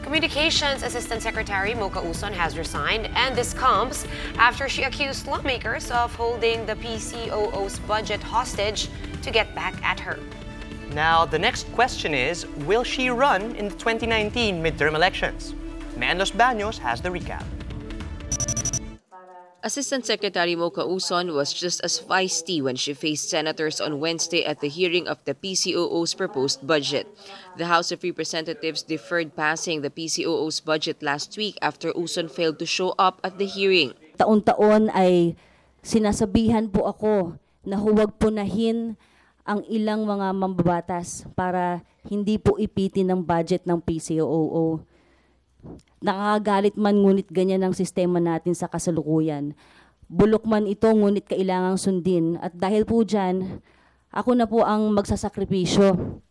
Communications Assistant Secretary Mocha Uson has resigned, and this comes after she accused lawmakers of holding the PCOO's budget hostage to get back at her. Now, the next question is, will she run in the 2019 midterm elections? Manlos Baños has the recap. Assistant Secretary Mocha Uson was just as feisty when she faced senators on Wednesday at the hearing of the PCOO's proposed budget. The House of Representatives deferred passing the PCOO's budget last week after Uson failed to show up at the hearing. Taon-taon ay sinasabihan po ako na huwag punahin ang ilang mga mambabatas para hindi po ipitin ng budget ng PCOO. Nakakagalit man ngunit ganyan ang sistema natin sa kasalukuyan. Bulok man ito ngunit kailangang sundin. At dahil po dyan, ako na po ang magsasakripisyo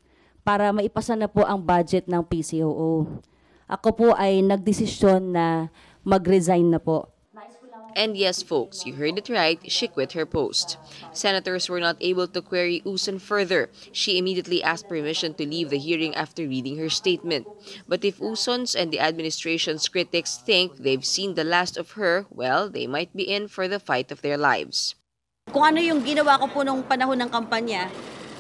para maipasa na po ang budget ng PCOO. Ako po ay nagdesisyon na mag-resign na po. And yes, folks, you heard it right, she quit her post. Senators were not able to query Uson further. She immediately asked permission to leave the hearing after reading her statement. But if Uson's and the administration's critics think they've seen the last of her, well, they might be in for the fight of their lives. Kung ano yung ginawa ko po nung panahon ng kampanya,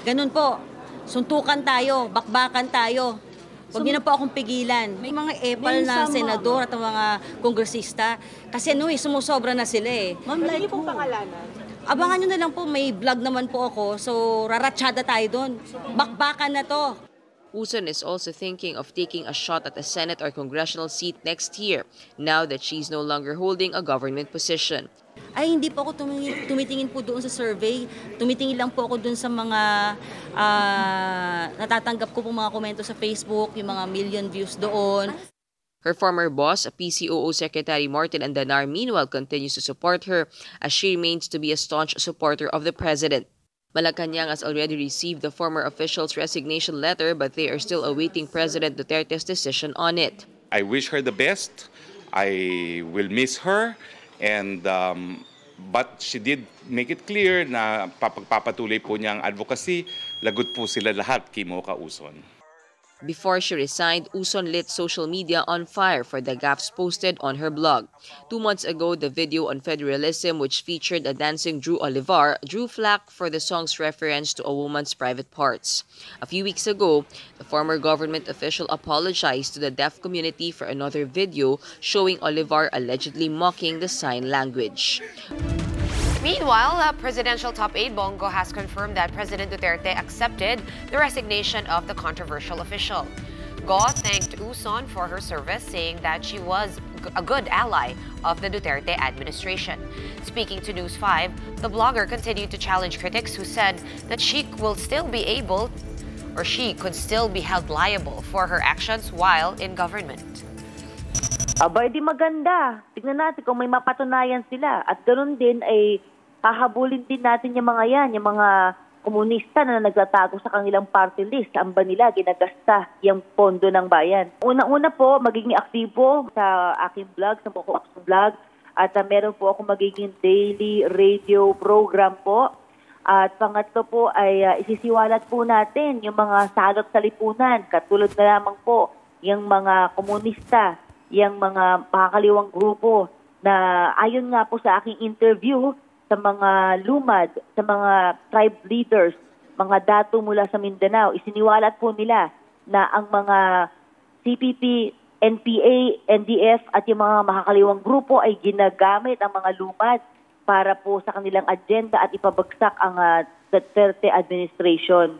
ganun po, suntukan tayo, bakbakan tayo. Huwag niyo na po akong pigilan. May mga epal na senador at mga kongresista. Kasi sumusobra na sila eh. Ma'am, like pong pangalanan? Abangan nyo na lang po, may vlog naman po ako. So, raratsyada tayo doon. Bakbakan na to. Uson is also thinking of taking a shot at a Senate or congressional seat next year, now that she's no longer holding a government position. Ay, hindi po ako tumitingin po doon sa survey. Tumitingin lang po ako doon sa mga natatanggap ko po mga komento sa Facebook, yung mga million views doon. Her former boss, PCOO Secretary Martin Andanar, meanwhile continues to support her as she remains to be a staunch supporter of the president. Malacanang has already received the former official's resignation letter, but they are still awaiting President Duterte's decision on it. I wish her the best. I will miss her. And but she did make it clear na papagpapatuloy po niya ang advocacy. Lagot po sila lahat kay Mocha Uson. Before she resigned, Uson lit social media on fire for the gaffes posted on her blog. 2 months ago, the video on federalism, which featured a dancing Drew Olivar, drew flack for the song's reference to a woman's private parts. A few weeks ago, the former government official apologized to the deaf community for another video showing Olivar allegedly mocking the sign language. Meanwhile, Presidential Top Aide Bongo has confirmed that President Duterte accepted the resignation of the controversial official. Go thanked Uson for her service, saying that she was a good ally of the Duterte administration. Speaking to News 5, the blogger continued to challenge critics who said that she could still be held liable for her actions while in government. Aba, di maganda. Tignan natin kung may mapatunayan sila. At ganoon din ay hahabulin din natin yung mga yan, yung mga komunista na nagtatago sa kanilang party list. Ang ba nila ginagasta yung pondo ng bayan. Una-una po, magiging aktibo sa aking vlog, sa Mocha Uson vlog. At meron po ako magiging daily radio program po. At pangatlo po ay isisiwalat po natin yung mga salot sa lipunan. Katulad na lamang po yung mga komunista, yung mga pakakaliwang grupo na ayon nga po sa aking interview sa mga lumad, sa mga tribe leaders, mga dato mula sa Mindanao, isiniwalat po nila na ang mga CPP, NPA, NDF at yung mga makakaliwang grupo ay ginagamit ang mga lumad para po sa kanilang agenda at ipabagsak ang Duterte administration.